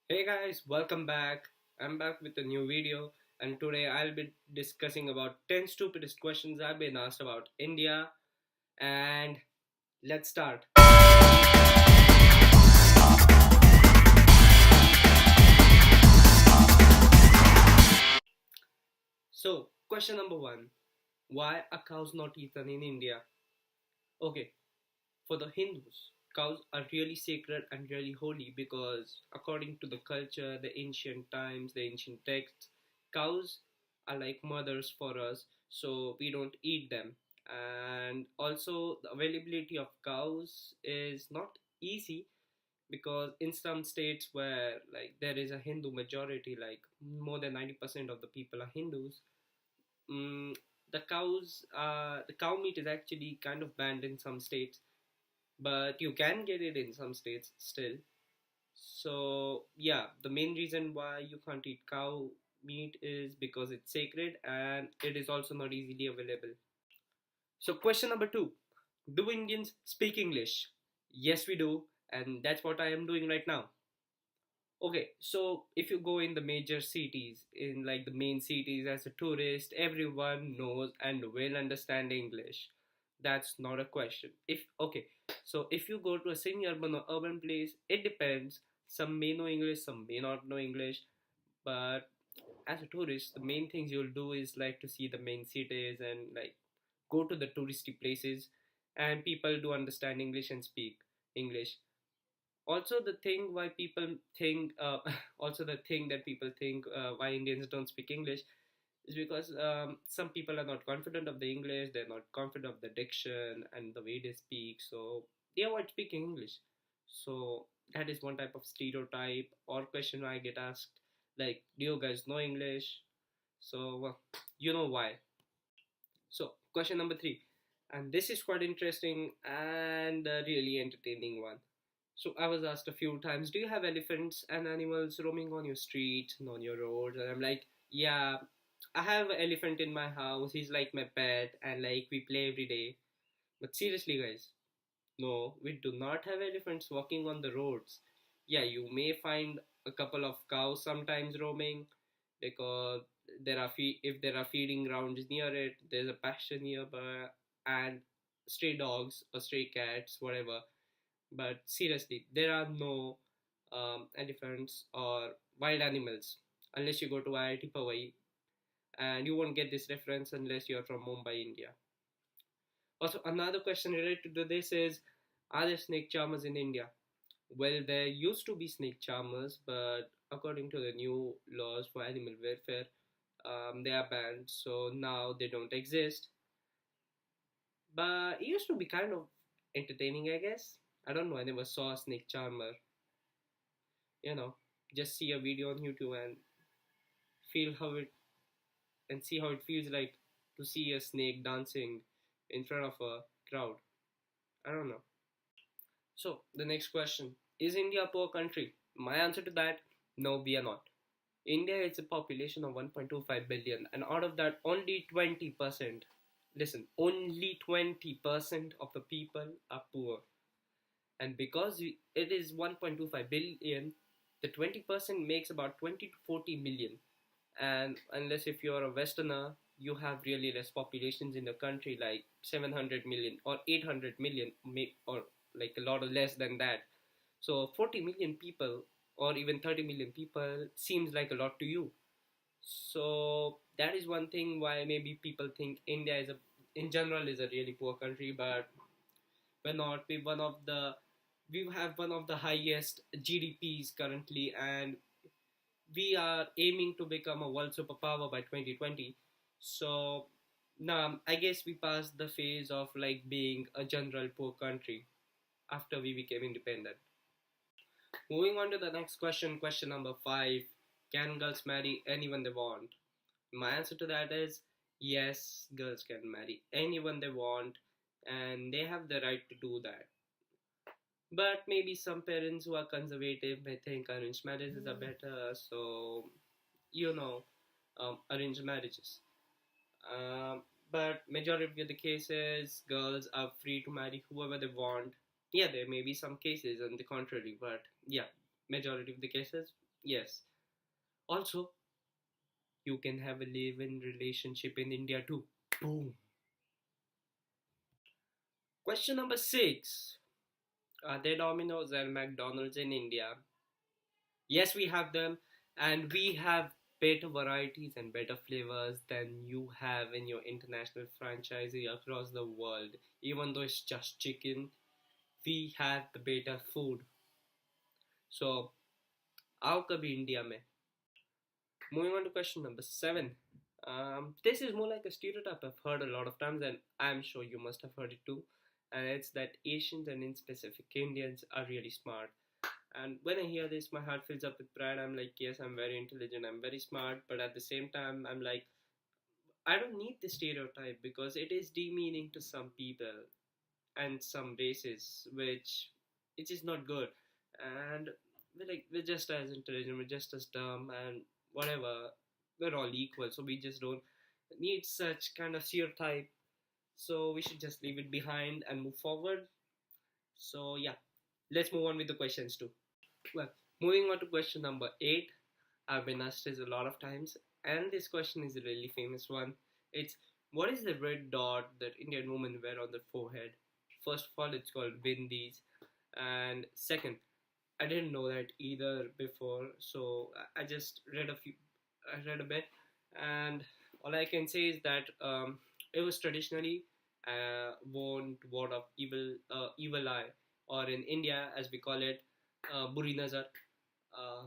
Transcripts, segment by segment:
Hey guys, welcome back. I'm back with a new video, and today I'll be discussing about 10 stupidest questions I've been asked about India. And let's start. So, question number one: why are cows not eaten in India? Okay, for the Hindus, cows are really sacred and really holy because, according to the culture, the ancient times, the ancient texts, cows are like mothers for us, so we don't eat them. And also, the availability of cows is not easy because in some states where like there is a Hindu majority, like more than 90% of the people are Hindus, mm, the cow meat is actually kind of banned in some states, but you can get it in some states still. So, yeah, the main reason why you can't eat cow meat is because it's sacred and it is also not easily available. So, question number two: do Indians speak English? Yes, we do, and that's what I am doing right now. Okay, so if you go in the major cities, in like the main cities as a tourist, everyone knows and will understand English. That's not a question. If you go to a semi-urban or urban place, it depends. Some may know English, some may not know English. But as a tourist, the main things you'll do is like to see the main cities and like go to the touristy places, and people do understand English and speak English. Also the thing why people think also the thing that people think why Indians don't speak English is because some people are not confident of the English, they're not confident of the diction and the way they speak, so they avoid speaking English. So that is one type of stereotype or question I get asked, like, do you guys know English? So well, you know why. So question number three, and this is quite interesting and a really entertaining one. So I was asked a few times, do you have elephants and animals roaming on your street and on your roads? And I'm like, yeah, I have an elephant in my house. He's like my pet, and like we play every day. But seriously, guys, no, we do not have elephants walking on the roads. Yeah, you may find a couple of cows sometimes roaming because if there are feeding grounds near it, there's a pasture nearby, and stray dogs or stray cats, whatever. But seriously, there are no elephants or wild animals unless you go to IIT Powai, and you won't get this reference unless you're from Mumbai, India. Also, another question related to this is, are there snake charmers in India? Well, there used to be snake charmers, but according to the new laws for animal welfare, they are banned, so now they don't exist. But it used to be kind of entertaining, I guess. I don't know, I never saw a snake charmer. you know just see a video on YouTube and feel how it and see how it feels like to see a snake dancing in front of a crowd. I don't know. So the next question: is India a poor country? My answer to that: no, we are not. India has a population of 1.25 billion, and out of that, only 20%. Listen, only 20% of the people are poor. And because it is 1.25 billion, the 20% makes about 20 to 40 million. And unless if you're a westerner, you have really less populations in the country, like 700 million or 800 million, or like a lot less than that. So 40 million people or even 30 million people seems like a lot to you. So that is one thing why maybe people think India is a in general is a really poor country, but we're not. We have one of the highest GDPs currently, and we are aiming to become a world superpower by 2020. So now I guess we passed the phase of like being a general poor country after we became independent. Moving on to the next question, question number five: can girls marry anyone they want? My answer to that is yes, girls can marry anyone they want, and they have the right to do that. But maybe some parents who are conservative may think arranged marriages are better, so you know, arranged marriages. But majority of the cases, girls are free to marry whoever they want. Yeah, there may be some cases on the contrary, but yeah, majority of the cases, Yes. Also, you can have a live-in relationship in India too. Boom. Question number 6. Are there Domino's and McDonald's in India? Yes, we have them, and we have better varieties and better flavors than you have in your international franchisee across the world. Even though it's just chicken, we have the better food. So, आओ कभी India में. Moving on to question number 7. This is more like a stereotype I've heard a lot of times, and I'm sure you must have heard it too. And it's that Asians and in specific Indians are really smart. And when I hear this, my heart fills up with pride. I'm like, yes, I'm very intelligent, I'm very smart, but at the same time, I'm like, I don't need the stereotype because it is demeaning to some people and some races, which is not good. And we're just as intelligent, we're just as dumb, and whatever. We're all equal, so we just don't need such kind of stereotype. So we should just leave it behind and move forward. So yeah, let's move on with the questions too. Well, moving on to question number 8. I've been asked this a lot of times, and this question is a really famous one. It's, what is the red dot that Indian women wear on their forehead? First of all, it's called bindis, and second, I didn't know that either before, so I just read a few, I read a bit, and all I can say is that it was traditionally worn to ward off evil eye, or in India, as we call it, buri nazar. Uh,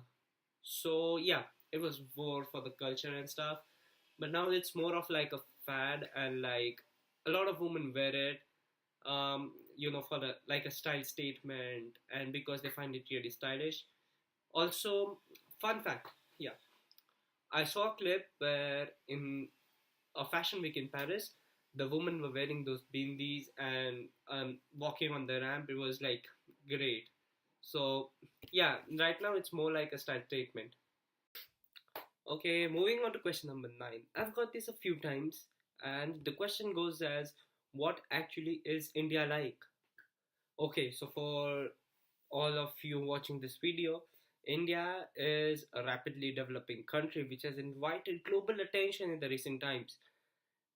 so yeah, it was more for the culture and stuff, but now it's more of like a fad, and like a lot of women wear it, for the like a style statement, and because they find it really stylish. Also, fun fact, yeah, I saw a clip where in a fashion week in Paris, the women were wearing those bindis and walking on the ramp. It was like great. So yeah, right now it's more like a style statement. Okay, moving on to question number 9. I've got this a few times, and the question goes as, what actually is India like? Okay, so for all of you watching this video, India is a rapidly developing country which has invited global attention in the recent times.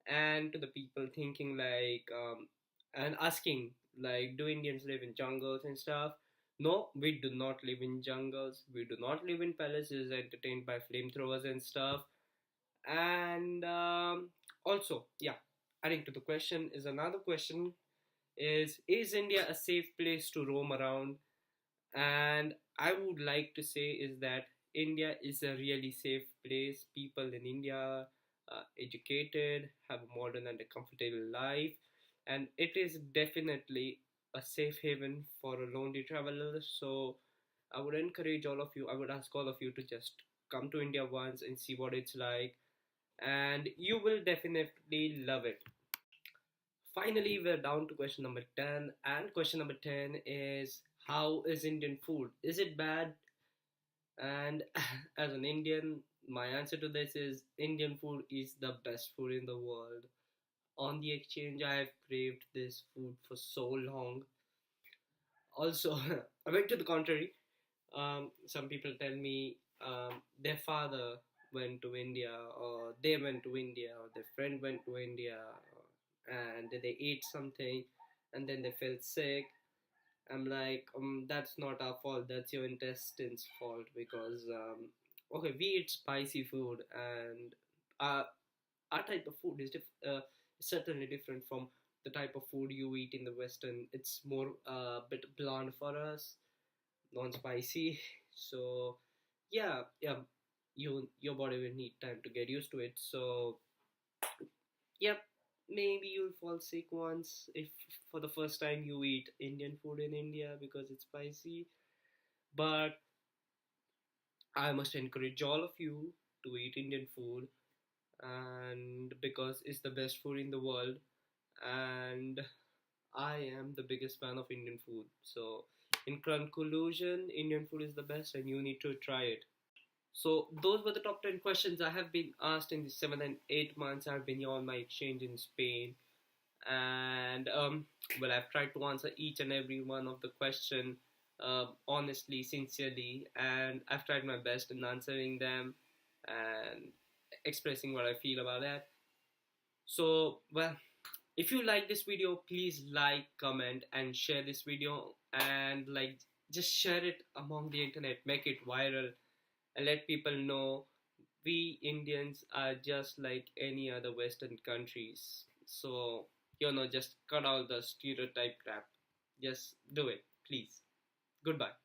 And to the people thinking like, and asking, like, do Indians live in jungles and stuff? No, we do not live in jungles. We do not live in palaces entertained by flamethrowers and stuff. And also, yeah, adding to the question is another question, is India a safe place to roam around? And I would like to say is that India is a really safe place. People in India are educated, have a modern and a comfortable life, and it is definitely a safe haven for a lonely traveler. So I would encourage all of you, I would ask all of you to just come to India once and see what it's like, and you will definitely love it. Finally, we're down to question number 10, and question number 10 is, how is Indian food? Is it bad? And as an Indian, my answer to this is, Indian food is the best food in the world. On the exchange, I have craved this food for so long. Also, I went to the contrary. Some people tell me their father went to India, or they went to India, or their friend went to India, and they ate something, and then they felt sick. I'm like, that's not our fault. That's your intestines' fault because, okay, we eat spicy food, and our our type of food is certainly different from the type of food you eat in the Western. It's more bit bland for us, non-spicy. So, yeah, yeah, your body will need time to get used to it. So, yep, maybe you'll fall sick once if for the first time you eat Indian food in India because it's spicy. But I must encourage all of you to eat Indian food, and because it's the best food in the world, and I am the biggest fan of Indian food. So, in conclusion, Indian food is the best, and you need to try it. So, those were the top 10 questions I have been asked in the 7 and 8 months I've been here on my exchange in Spain. And well, I've tried to answer each and every one of the question honestly, sincerely, and I've tried my best in answering them and expressing what I feel about that. So, well, if you like this video, please like, comment, and share this video, and like just share it among the internet, make it viral, and let people know we Indians are just like any other Western countries. So, just cut out the stereotype crap. Just do it, please. Goodbye.